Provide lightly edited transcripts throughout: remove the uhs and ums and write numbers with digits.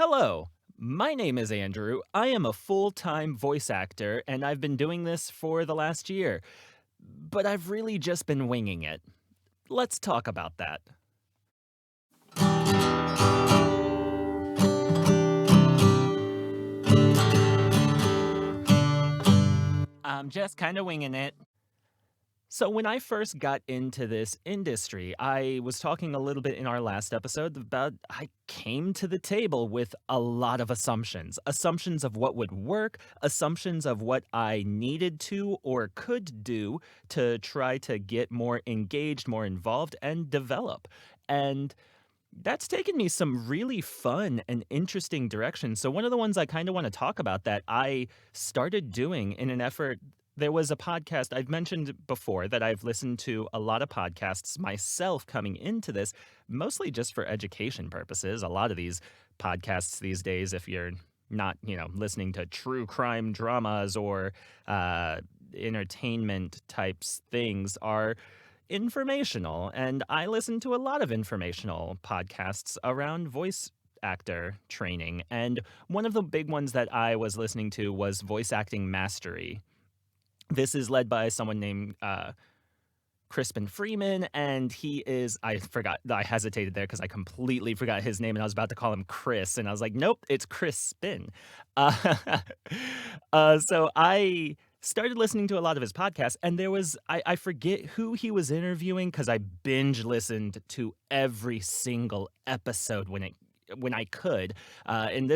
Hello, my name is Andrew. I am a full time voice actor, and I've been doing this for the last year. But I've really just been winging it. Let's talk about that. I'm just kind of winging it. So, when I first got into this industry, I was talking a little bit in our last episode about I came to the table with a lot of assumptions of what would work, assumptions of what I needed to or could do to try to get more engaged, more involved, and develop. And that's taken me some really fun and interesting directions. So one of the ones I kind of want to talk about that I started doing in an effort, there was a podcast I've mentioned before that I've listened to a lot of podcasts myself coming into this, mostly just for education purposes. A lot of these podcasts these days, if you're not, listening to true crime dramas or uh, entertainment types things, are informational, and I listen to a lot of informational podcasts around voice actor training. And one of the big ones that I was listening to was Voice Acting Mastery. This is led by someone named Crispin Freeman, and he is, I forgot, I hesitated there because I completely forgot his name and I was about to call him Chris, and I was like, nope, it's Crispin. Uh, so I started listening to a lot of his podcasts, and I forget who he was interviewing because I binge listened to every single episode when I could. And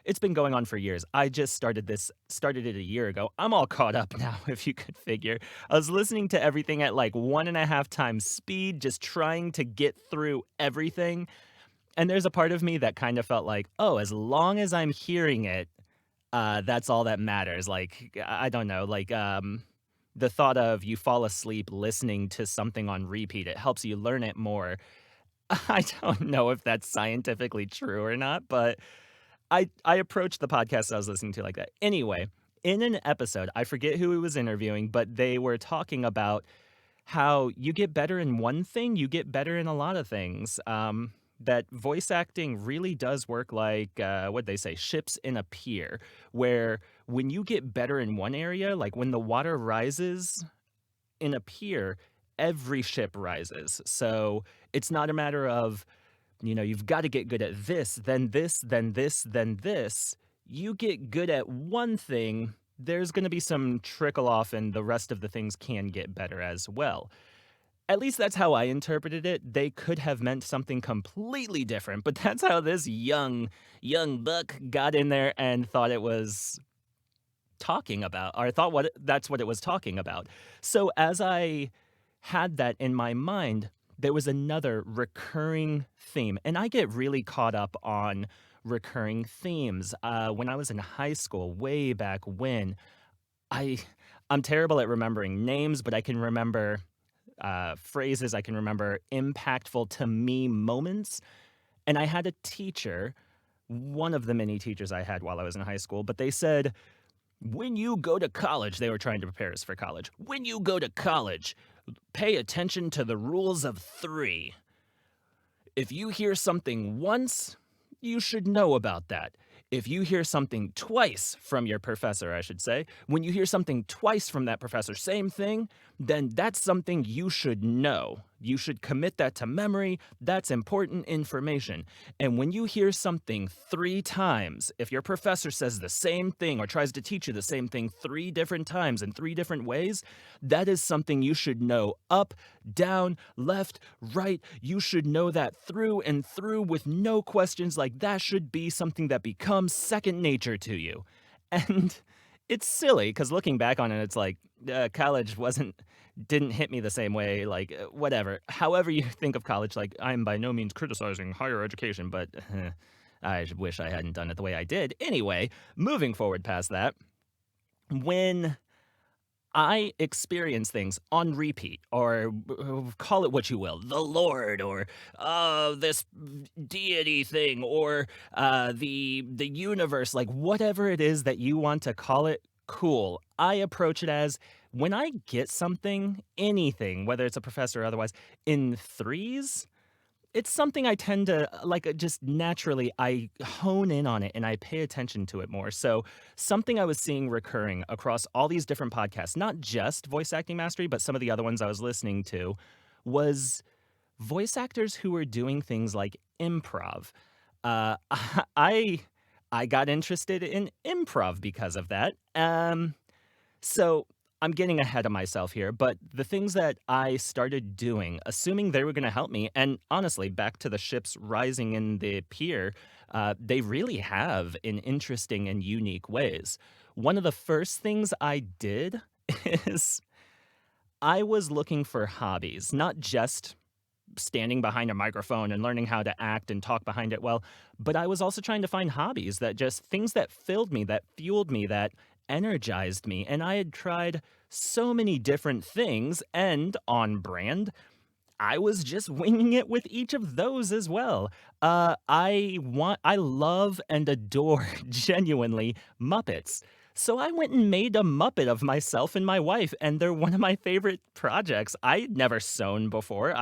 it's been going on for years. I just started it a year ago. I'm all caught up now, if you could figure. I was listening to everything at like 1.5 times speed, just trying to get through everything. And there's a part of me that kind of felt like, oh, as long as I'm hearing it, that's all that matters. Like, I don't know, the thought of you fall asleep listening to something on repeat, it helps you learn it more. I don't know if that's scientifically true or not, but I approached the podcast I was listening to like that. Anyway, in an episode, I forget who he was interviewing, but they were talking about how you get better in one thing, you get better in a lot of things. That voice acting really does work like what they say, ships in a pier, where when you get better in one area, like when the water rises in a pier, every ship rises. So it's not a matter of you've got to get good at this, then this, then this, then this. You get good at one thing, there's going to be some trickle off, and the rest of the things can get better as well. At least that's how I interpreted it. They could have meant something completely different, but that's how this young buck got in there and thought it was talking about, or thought that's what it was talking about. So as I had that in my mind, there was another recurring theme, and I get really caught up on recurring themes. When I was in high school, way back when, I I'm terrible at remembering names, but I can remember phrases. I can remember impactful to me moments. And I had a teacher, one of the many teachers I had while I was in high school, but they said, when you go to college, they were trying to prepare us for college. When you go to college, pay attention to the rules of three. If you hear something once, you should know about that. If you hear something twice from your professor, I should say, when you hear something twice from that professor, same thing, then that's something you should know. You should commit that to memory. That's important information. And when you hear something 3 times, if your professor says the same thing or tries to teach you the same thing 3 different times in 3 different ways, that is something you should know up, down, left, right. You should know that through and through with no questions. Like that should be something that becomes second nature to you. And it's silly because looking back on it, it's like college didn't hit me the same way. Like whatever. However you think of college, like I'm by no means criticizing higher education, but I wish I hadn't done it the way I did. Anyway, moving forward past that, when I experience things on repeat, or call it what you will, the Lord, or this deity thing, or the universe, like whatever it is that you want to call it. Cool. I approach it as when I get something, anything, whether it's a professor or otherwise, in threes. it's something I tend to like just naturally I hone in on it and I pay attention to it more. So, something I was seeing recurring across all these different podcasts, not just Voice Acting Mastery, but some of the other ones I was listening to, was voice actors who were doing things like improv. Uh, I I got interested in improv because of that. So I'm getting ahead of myself here, but the things that I started doing, assuming they were going to help me, and honestly, back to the ships rising in the pier, they really have in interesting and unique ways. One of the first things I did is I was looking for hobbies, not just standing behind a microphone and learning how to act and talk behind it well, but I was also trying to find hobbies that just things that filled me, that fueled me, that energized me. And I had tried so many different things and on brand. I was just winging it with each of those as well. I love and adore genuinely Muppets. So I went and made a Muppet of myself and my wife, and they're one of my favorite projects. I'd never sewn before.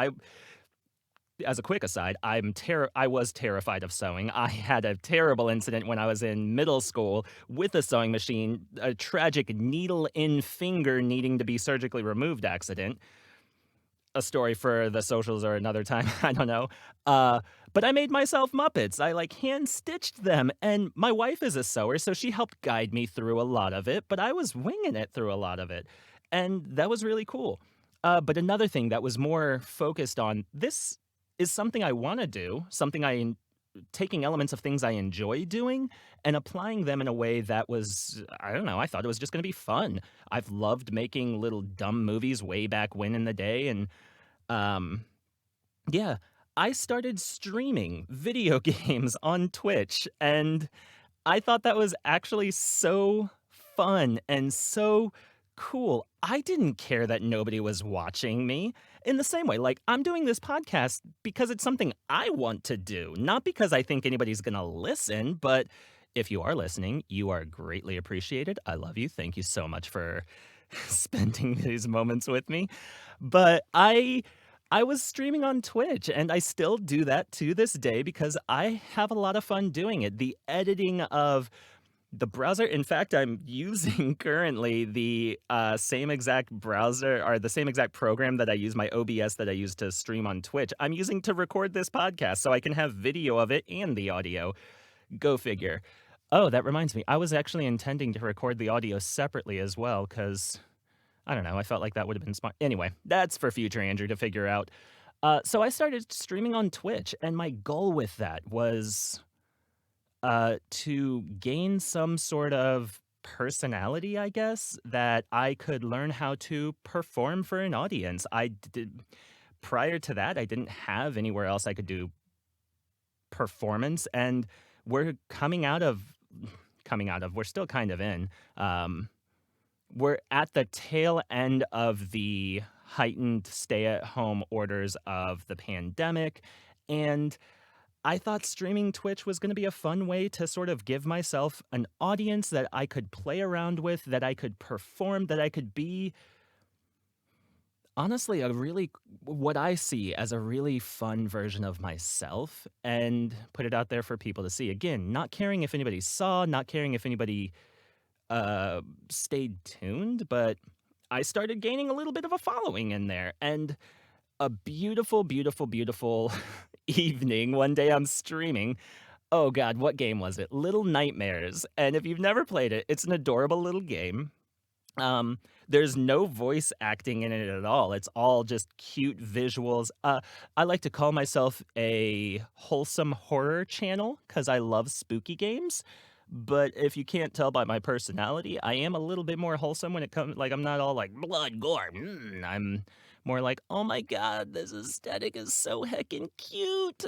As a quick aside, I was terrified of sewing. I had a terrible incident when I was in middle school with a sewing machine, a tragic needle in finger needing to be surgically removed accident. A story for the socials or another time, I don't know. Uh, but I made myself Muppets. I like hand stitched them, and my wife is a sewer, so she helped guide me through a lot of it, but I was winging it through a lot of it. And that was really cool. But another thing that was more focused on this is something I want to do, taking elements of things I enjoy doing and applying them in a way that was, I don't know, I thought it was just going to be fun. I've loved making little dumb movies way back when in the day, and um, yeah, I started streaming video games on Twitch, and I thought that was actually so fun and so cool. I didn't care that nobody was watching me. In the same way, like, I'm doing this podcast because it's something I want to do, not because I think anybody's gonna listen, but if you are listening, you are greatly appreciated. I love you. Thank you so much for spending these moments with me. But I was streaming on Twitch, and I still do that to this day because I have a lot of fun doing it. The editing of the browser, in fact, I'm using currently the same exact browser or the same exact program that I use, my OBS that I use to stream on Twitch. I'm using to record this podcast so I can have video of it and the audio. Go figure. Oh, that reminds me. I was actually intending to record the audio separately as well because I don't know. I felt like that would have been smart. Anyway, that's for future Andrew to figure out. So I started streaming on Twitch, and my goal with that was to gain some sort of personality, I guess, that I could learn how to perform for an audience. Prior to that, I didn't have anywhere else I could do performance, and we're we're still kind of in. We're at the tail end of the heightened stay-at-home orders of the pandemic, and I thought streaming Twitch was gonna be a fun way to sort of give myself an audience that I could play around with, that I could perform, that I could be honestly a really what I see as a really fun version of myself and put it out there for people to see. Again, not caring if anybody saw, not caring if anybody stayed tuned, but I started gaining a little bit of a following in there. And a beautiful, beautiful, beautiful evening, one day I'm streaming. Oh god, what game was it? Little Nightmares. And if you've never played it, it's an adorable little game. Um, there's no voice acting in it at all. It's all just cute visuals. I like to call myself a wholesome horror channel because I love spooky games. But if you can't tell by my personality, I am a little bit more wholesome when it comes. Like I'm not all like blood gore. I'm more like, oh my god, this aesthetic is so heckin' cute.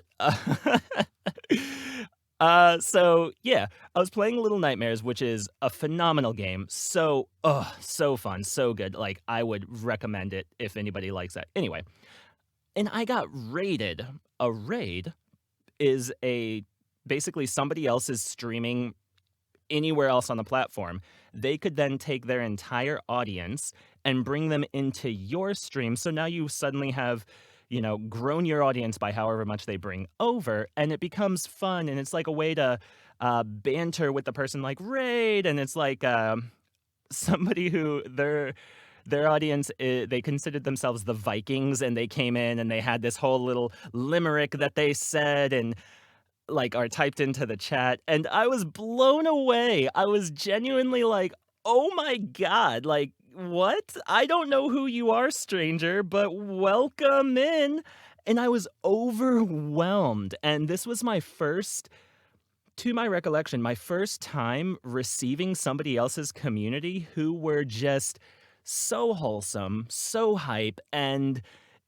So yeah, I was playing Little Nightmares, which is a phenomenal game. So, oh, so fun, so good. Like, I would recommend it if anybody likes that. Anyway, and I got raided. A raid is a basically somebody else is streaming anywhere else on the platform. They could then take their entire audience and bring them into your stream. So now you suddenly have grown your audience by however much they bring over, and it becomes fun, and it's like a way to banter with the person like Raid, and it's like somebody who their audience, they considered themselves the Vikings, and they came in and they had this whole little limerick that they said and like are typed into the chat, and I was blown away. I was genuinely like, "Oh my god, like what? I don't know who you are, stranger, but welcome in." And I was overwhelmed. And this was my first, to my recollection, my first time receiving somebody else's community who were just so wholesome, so hype, and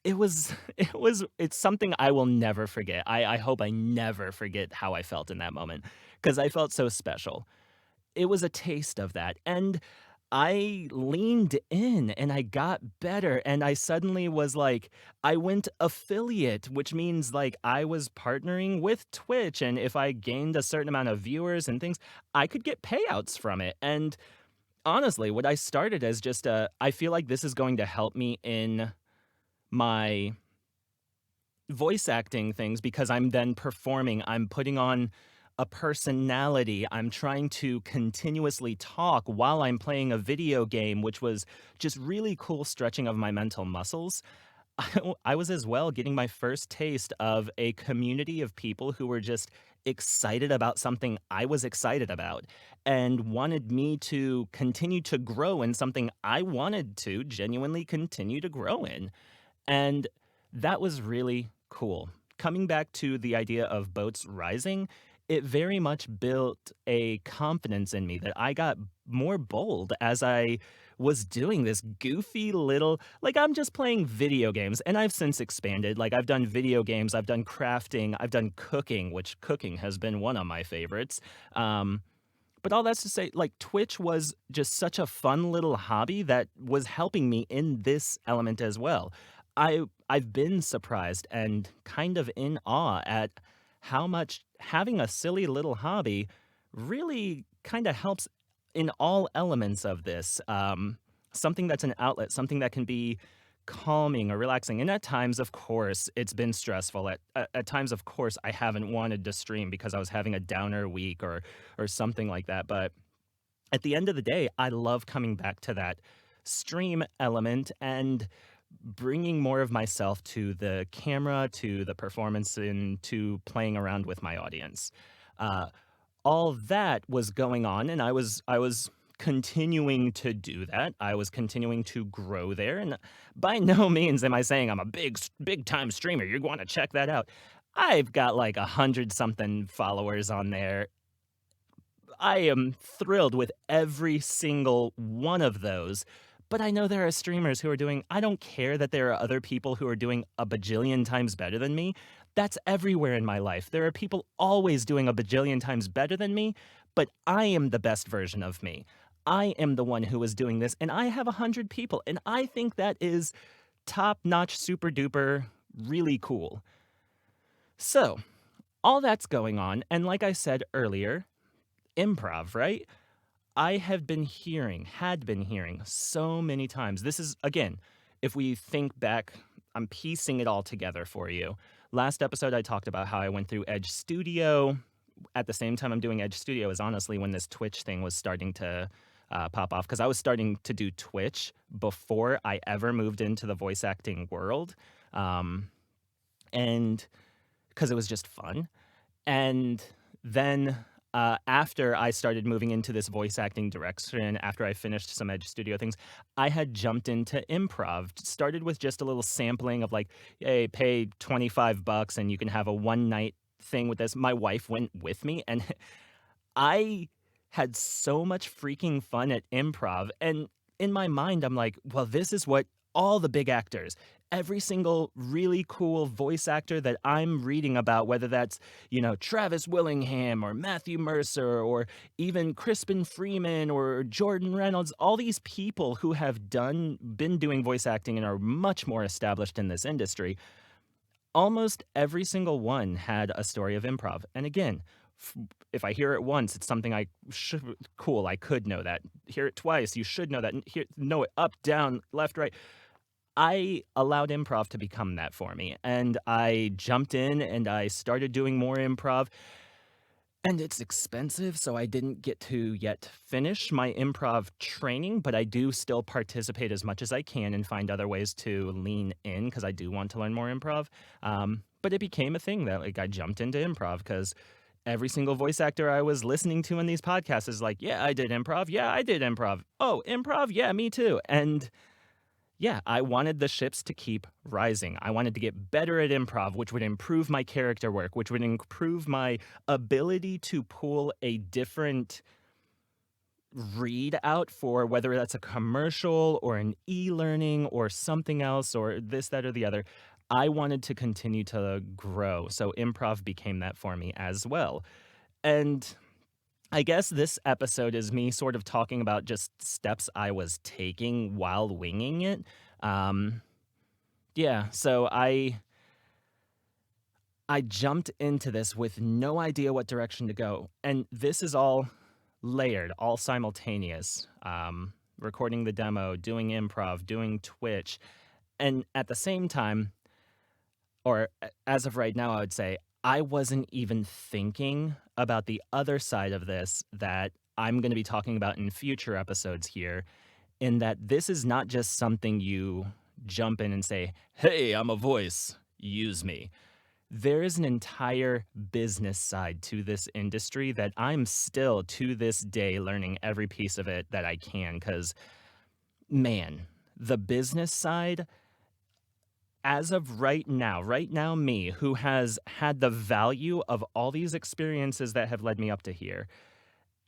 it's something I will never forget. I hope I never forget how I felt in that moment because I felt so special. It was a taste of that, and I leaned in and I got better, and I suddenly was like, I went affiliate, which means like I was partnering with Twitch, and if I gained a certain amount of viewers and things, I could get payouts from it. And honestly, what I started as just I feel like this is going to help me in my voice acting things because I'm then performing, I'm putting on a personality, I'm trying to continuously talk while I'm playing a video game, which was just really cool stretching of my mental muscles. I was as well getting my first taste of a community of people who were just excited about something I was excited about and wanted me to continue to grow in something I wanted to genuinely continue to grow in. And that was really cool. Coming back to the idea of boats rising, it very much built a confidence in me that I got more bold as I was doing this goofy little, like, I'm just playing video games, and I've since expanded. Like, I've done video games, I've done crafting, I've done cooking, which cooking has been one of my favorites. Um, but all that's to say, like, Twitch was just such a fun little hobby that was helping me in this element as well. I've been surprised and kind of in awe at how much having a silly little hobby really kind of helps in all elements of this. Something that's an outlet, something that can be calming or relaxing. And at times, of course, it's been stressful. At times, of course, I haven't wanted to stream because I was having a downer week or something like that. But at the end of the day, I love coming back to that stream element and bringing more of myself to the camera, to the performance, and to playing around with my audience. Uh, all that was going on, and I was continuing to do that. I was continuing to grow there, and by no means am I saying I'm a big time streamer. You're going to check that out. I've got like 100 something followers on there. I am thrilled with every single one of those. But I know there are streamers who are doing, I don't care that there are other people who are doing a bajillion times better than me. That's everywhere in my life. There are people always doing a bajillion times better than me, but I am the best version of me. I am the one who is doing this, and I have 100 people, and I think that is top notch, super duper, really cool. So, all that's going on, and like I said earlier, improv, right? I have been hearing, had been hearing so many times. This is, again, if we think back, I'm piecing it all together for you. Last episode, I talked about how I went through Edge Studio. At the same time, I'm doing Edge Studio is honestly when this Twitch thing was starting to pop off because I was starting to do Twitch before I ever moved into the voice acting world. Um, and because it was just fun. And then after I started moving into this voice acting direction, after I finished some Edge Studio things, I had jumped into improv. Started with just a little sampling of like, hey, pay $25 and you can have a one night thing with this. My wife went with me, and I had so much freaking fun at improv. And in my mind, I'm like, well, this is what all the big actors, every single really cool voice actor that I'm reading about, whether that's, Travis Willingham or Matthew Mercer or even Crispin Freeman or Jordan Reynolds, all these people who have been doing voice acting and are much more established in this industry, almost every single one had a story of improv. And again, if I hear it once, it's something I should, cool, I could know that. Hear it twice, you should know that. Know it up, down, left, right. I allowed improv to become that for me, and I jumped in and I started doing more improv, and it's expensive, so I didn't get to yet finish my improv training, but I do still participate as much as I can and find other ways to lean in because I do want to learn more improv. But it became a thing that like I jumped into improv because every single voice actor I was listening to in these podcasts is like, yeah, I did improv. Yeah, I did improv. Oh, improv. Yeah, me too. And yeah, I wanted the ships to keep rising. I wanted to get better at improv, which would improve my character work, which would improve my ability to pull a different read out for whether that's a commercial or an e-learning or something else or this, that, or the other. I wanted to continue to grow. So improv became that for me as well. And I guess this episode is me sort of talking about just steps I was taking while winging it. Um, yeah, so I jumped into this with no idea what direction to go, and this is all layered, all simultaneous. Recording the demo, doing improv, doing Twitch, and at the same time, or as of right now, I would say I wasn't even thinking about the other side of this that I'm going to be talking about in future episodes here, in that this is not just something you jump in and say, hey, I'm a voice, use me. There is an entire business side to this industry that I'm still to this day learning every piece of it that I can. Because, man, the business side, as of right now, me, who has had the value of all these experiences that have led me up to here,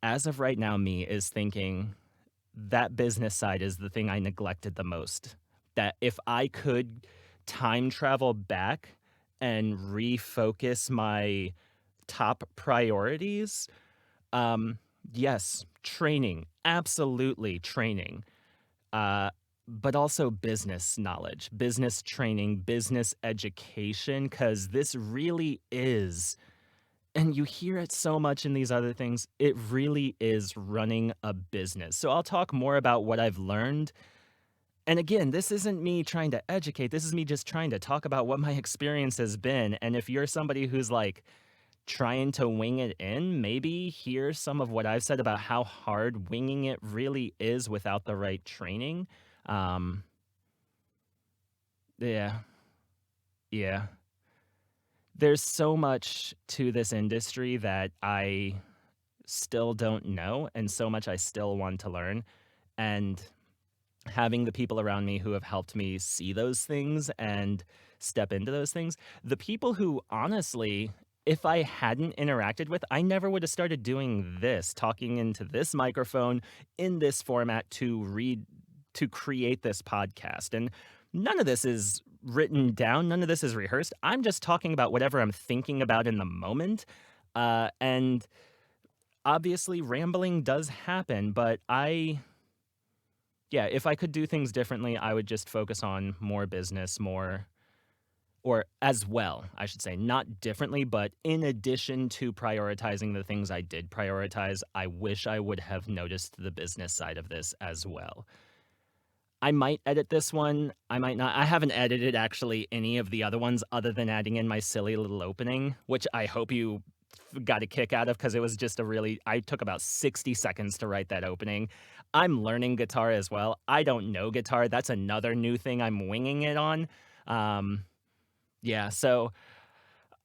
as of right now, me is thinking that business side is the thing I neglected the most. That if I could time travel back and refocus my top priorities, um, yes, training, absolutely training, uh, but also business knowledge, business training, business education, because this really is, and you hear it so much in these other things, it really is running a business. So I'll talk more about what I've learned. And again, this isn't me trying to educate. This is me just trying to talk about what my experience has been. And if you're somebody who's like trying to wing it in, maybe hear some of what I've said about how hard winging it really is without the right training. Um, yeah, yeah. There's so much to this industry that I still don't know, and so much I still want to learn. And having the people around me who have helped me see those things and step into those things, the people who honestly, if I hadn't interacted with, I never would have started doing this, talking into this microphone in this format to create this podcast. And none of this is written down, none of this is rehearsed. I'm just talking about whatever I'm thinking about in the moment. And obviously, rambling does happen, but yeah, if I could do things differently, I would just focus on more business, more, or as well, I should say, not differently, but in addition to prioritizing the things I did prioritize, I wish I would have noticed the business side of this as well. I might edit this one. I might not. I haven't edited actually any of the other ones other than adding in my silly little opening, which I hope you got a kick out of because it was just a really, I took about 60 seconds to write that opening. I'm learning guitar as well. I don't know guitar. That's another new thing I'm winging it on. Um, yeah, so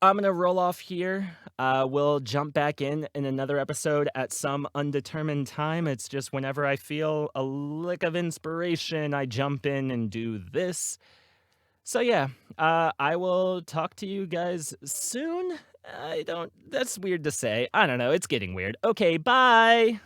I'm gonna roll off here. We'll jump back in another episode at some undetermined time. It's just whenever I feel a lick of inspiration, I jump in and do this. So yeah, I will talk to you guys soon. I don't. That's weird to say. I don't know. It's getting weird. Okay, bye.